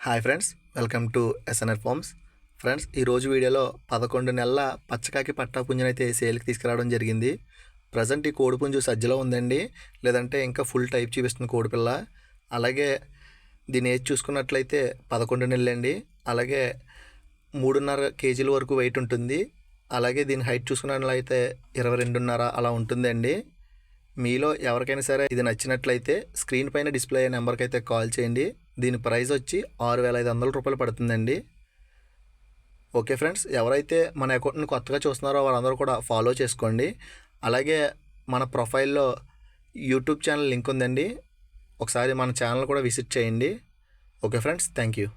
Hi friends, welcome to SNR farms. Friends, ఈరోజు వీడియోలో 11 నెలల పచ్చకాకి పట్టా పుంజునైతే సేల్కి తీసుకురావడం జరిగింది. ప్రజెంట్ ఈ కోడిపుంజు సజ్జలో ఉందండి, లేదంటే ఇంకా ఫుల్ టైప్ చూపిస్తుంది కోడిపిల్ల. అలాగే దీని ఏజ్ చూసుకున్నట్లయితే 11 నెలలండి. అలాగే 3.5 కేజీల వరకు వెయిట్ ఉంటుంది. అలాగే దీని హైట్ చూసుకున్నట్లయితే 22.5 అలా ఉంటుందండి. మీలో ఎవరికైనా సరే ఇది నచ్చినట్లయితే స్క్రీన్ పైన డిస్ప్లే అయ్యే నెంబర్కి అయితే కాల్ చేయండి. దీని ప్రైస్ వచ్చి 6,500 రూపాయలు పడుతుందండి. ఓకే ఫ్రెండ్స్, ఎవరైతే మన అకౌంట్ని కొత్తగా చూస్తున్నారో వారందరూ కూడా ఫాలో చేసుకోండి. అలాగే మన ప్రొఫైల్లో యూట్యూబ్ ఛానల్ లింక్ ఉందండి, ఒకసారి మన ఛానల్ కూడా విజిట్ చేయండి. Okay friends, thank you.